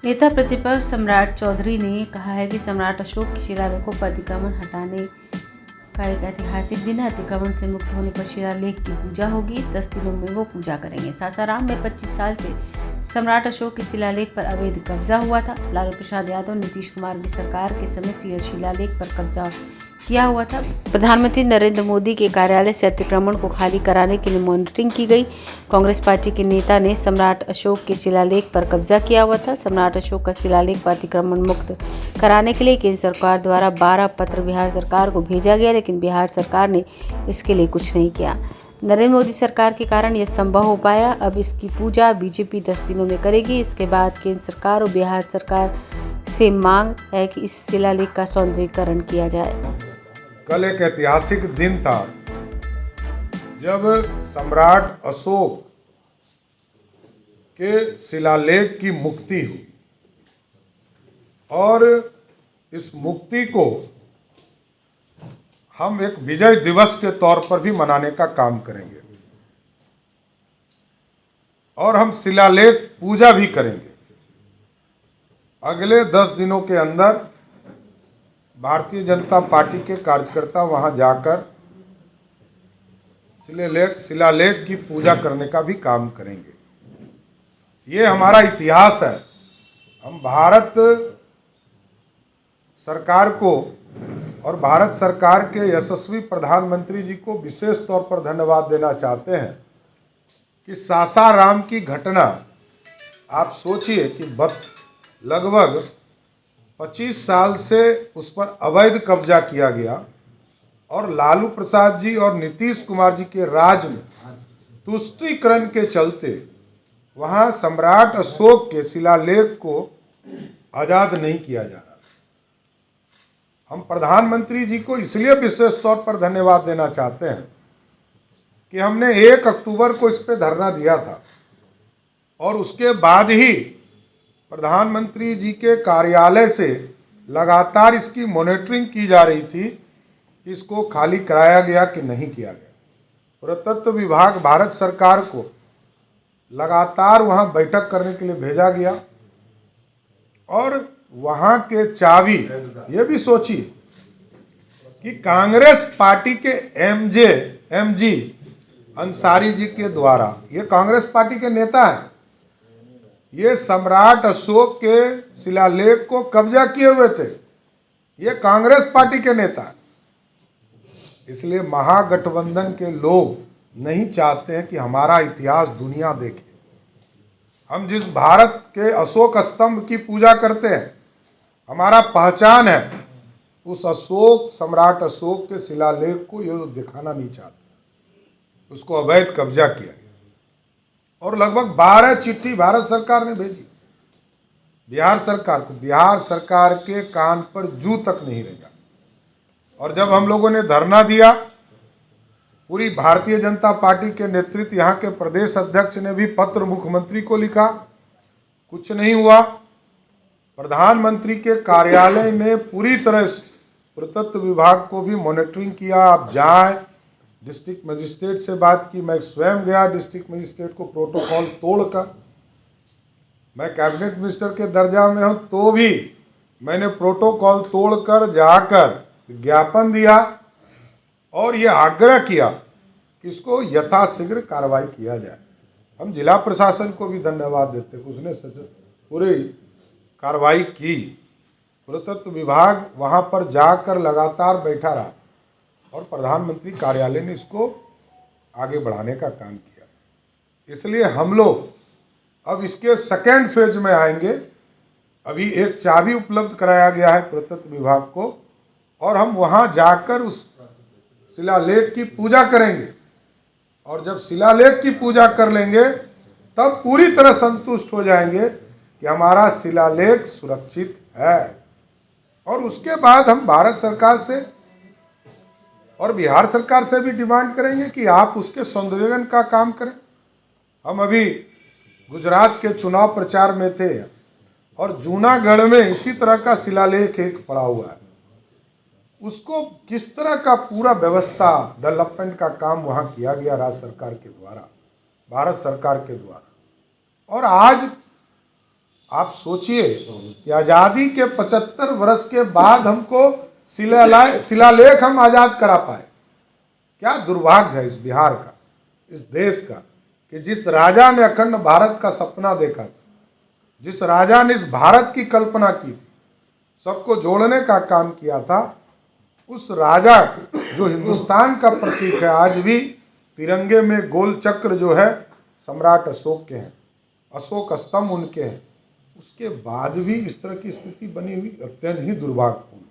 नेता प्रतिपक्ष सम्राट चौधरी ने कहा है कि सम्राट अशोक के शिलालेखों पर अतिक्रमण हटाने का एक ऐतिहासिक दिन है। अतिक्रमण से मुक्त होने पर शिलालेख की पूजा होगी। 10 दिनों में वो पूजा करेंगे। सासाराम में 25 साल से सम्राट अशोक के शिलालेख पर अवैध कब्जा हुआ था। लालू प्रसाद यादव नीतीश कुमार की सरकार के समय से यह शिलालेख पर कब्जा किया हुआ था। प्रधानमंत्री नरेंद्र मोदी के कार्यालय से अतिक्रमण को खाली कराने के लिए मॉनिटरिंग की गई। कांग्रेस पार्टी के नेता ने सम्राट अशोक के शिलालेख पर कब्जा किया हुआ था। सम्राट अशोक का शिलालेख पर अतिक्रमण मुक्त कराने के लिए केंद्र सरकार द्वारा 12 पत्र बिहार सरकार को भेजा गया, लेकिन बिहार सरकार ने इसके लिए कुछ नहीं किया। नरेंद्र मोदी सरकार के कारण यह संभव हो पाया। अब इसकी पूजा बीजेपी 10 दिनों में करेगी। इसके बाद केंद्र सरकार और बिहार सरकार से मांग है कि इस शिलालेख का सौंदर्यीकरण किया जाए। कल एक ऐतिहासिक दिन था जब सम्राट अशोक के शिलालेख की मुक्ति हुई और इस मुक्ति को हम एक विजय दिवस के तौर पर भी मनाने का काम करेंगे और हम शिलालेख पूजा भी करेंगे। अगले 10 दिनों के अंदर भारतीय जनता पार्टी के कार्यकर्ता वहां जाकर शिलालेख की पूजा करने का भी काम करेंगे। ये हमारा इतिहास है। हम भारत सरकार को और भारत सरकार के यशस्वी प्रधानमंत्री जी को विशेष तौर पर धन्यवाद देना चाहते हैं कि सासाराम की घटना, आप सोचिए कि लगभग 25 साल से उस पर अवैध कब्जा किया गया और लालू प्रसाद जी और नीतीश कुमार जी के राज में तुष्टीकरण के चलते वहां सम्राट अशोक के शिलालेख को आजाद नहीं किया जा रहा। हम प्रधानमंत्री जी को इसलिए विशेष तौर पर धन्यवाद देना चाहते हैं कि हमने 1 अक्टूबर को इस पर धरना दिया था और उसके बाद ही प्रधानमंत्री जी के कार्यालय से लगातार इसकी मॉनिटरिंग की जा रही थी कि इसको खाली कराया गया कि नहीं किया गया। पुरातत्व विभाग भारत सरकार को लगातार वहां बैठक करने के लिए भेजा गया और वहां के चाबी, ये भी सोचिए कि कांग्रेस पार्टी के एमजी अंसारी जी के द्वारा, ये कांग्रेस पार्टी के नेता हैं, ये सम्राट अशोक के शिलालेख को कब्जा किए हुए थे। ये कांग्रेस पार्टी के नेता हैं। इसलिए महागठबंधन के लोग नहीं चाहते हैं कि हमारा इतिहास दुनिया देखे। हम जिस भारत के अशोक स्तंभ की पूजा करते हैं, हमारा पहचान है, उस सम्राट अशोक के शिलालेख को ये दिखाना नहीं चाहते। उसको अवैध कब्जा किया गया और लगभग 12 चिट्ठी भारत सरकार ने भेजी बिहार सरकार को। बिहार सरकार के कान पर जू तक नहीं रहेगा। और जब हम लोगों ने धरना दिया, पूरी भारतीय जनता पार्टी के नेतृत्व, यहाँ के प्रदेश अध्यक्ष ने भी पत्र मुख्यमंत्री को लिखा, कुछ नहीं हुआ। प्रधानमंत्री के कार्यालय ने पूरी तरह पुरातत्व विभाग को भी मॉनिटरिंग किया। आप जाएं, डिस्ट्रिक्ट मजिस्ट्रेट से बात की, मैं स्वयं गया डिस्ट्रिक्ट मजिस्ट्रेट को प्रोटोकॉल तोड़कर। मैं कैबिनेट मिनिस्टर के दर्जा में हूं तो भी मैंने प्रोटोकॉल तोड़कर जाकर ज्ञापन दिया और ये आग्रह किया कि इसको यथाशीघ्र कार्रवाई किया जाए। हम जिला प्रशासन को भी धन्यवाद देते हैं, उसने पूरी कार्रवाई की। पुरातत्व विभाग वहां पर जाकर लगातार बैठा रहा और प्रधानमंत्री कार्यालय ने इसको आगे बढ़ाने का काम किया। इसलिए हम लोग अब इसके सेकेंड फेज में आएंगे। अभी एक चाबी उपलब्ध कराया गया है पुरातत्व विभाग को और हम वहां जाकर उस शिलालेख की पूजा करेंगे और जब शिलालेख की पूजा कर लेंगे तब पूरी तरह संतुष्ट हो जाएंगे कि हमारा शिलालेख सुरक्षित है। और उसके बाद हम भारत सरकार से और बिहार सरकार से भी डिमांड करेंगे कि आप उसके सौंदर्यीकरण का काम करें। हम अभी गुजरात के चुनाव प्रचार में थे और जूनागढ़ में इसी तरह का शिलालेख एक पड़ा हुआ है। उसको किस तरह का पूरा व्यवस्था डेवलपमेंट का काम वहां किया गया राज्य सरकार के द्वारा, भारत सरकार के द्वारा। और आज आप सोचिए कि आज़ादी के 75 वर्ष के बाद हमको शिलालेख हम आज़ाद करा पाए। क्या दुर्भाग्य है इस बिहार का, इस देश का, कि जिस राजा ने अखंड भारत का सपना देखा था, जिस राजा ने इस भारत की कल्पना की थी, सबको जोड़ने का काम किया था, उस राजा जो हिंदुस्तान का प्रतीक है, आज भी तिरंगे में गोल चक्र जो है सम्राट अशोक के हैं, अशोक स्तंभ उनके हैं, उसके बाद भी इस तरह की स्थिति बनी हुई अत्यंत ही दुर्भाग्यपूर्ण है।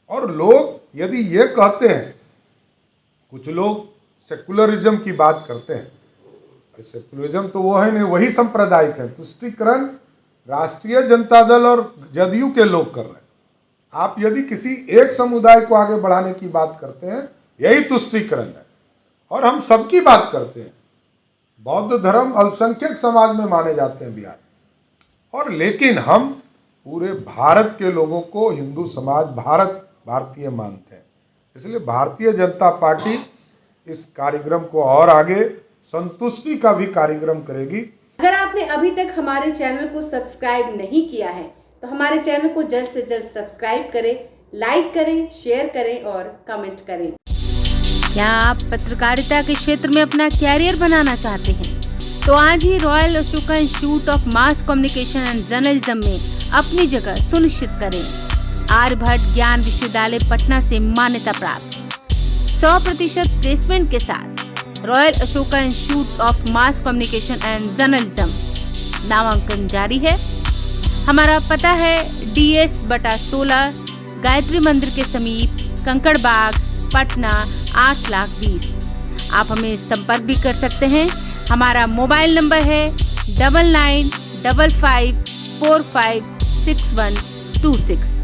और लोग यदि ये कहते हैं, कुछ लोग सेकुलरिज्म की बात करते हैं, सेकुलरिज्म तो वो है नहीं, वही सांप्रदायिक है। तुष्टीकरण राष्ट्रीय जनता दल और जदयू के लोग कर रहे हैं। आप यदि किसी एक समुदाय को आगे बढ़ाने की बात करते हैं, यही तुष्टीकरण है। और हम सबकी बात करते हैं। बौद्ध धर्म अल्पसंख्यक समाज में माने जाते हैं बिहार, और लेकिन हम पूरे भारत के लोगों को हिंदू समाज भारतीय मानते हैं। इसलिए भारतीय जनता पार्टी इस कार्यक्रम को और आगे संतुष्टि का भी कार्यक्रम करेगी। अगर आपने अभी तक हमारे चैनल को सब्सक्राइब नहीं किया है तो हमारे चैनल को जल्द से जल्द सब्सक्राइब करें, लाइक करें, शेयर करें और कमेंट करें। क्या आप पत्रकारिता के क्षेत्र में अपना कैरियर बनाना चाहते हैं? तो आज ही royal Ashoka institute of mass communication and journalism में अपनी जगह सुनिश्चित करें। आर्यभट्ट ज्ञान विश्वविद्यालय पटना से मान्यता प्राप्त 100% प्लेसमेंट के साथ royal Ashoka institute of mass communication and journalism नामांकन जारी है। हमारा पता है DS/16 गायत्री मंदिर के समीप, कंकड़ बाग, पटना 8,20,000। आप हमें संपर्क भी कर सकते हैं। हमारा मोबाइल नंबर है 9955456126।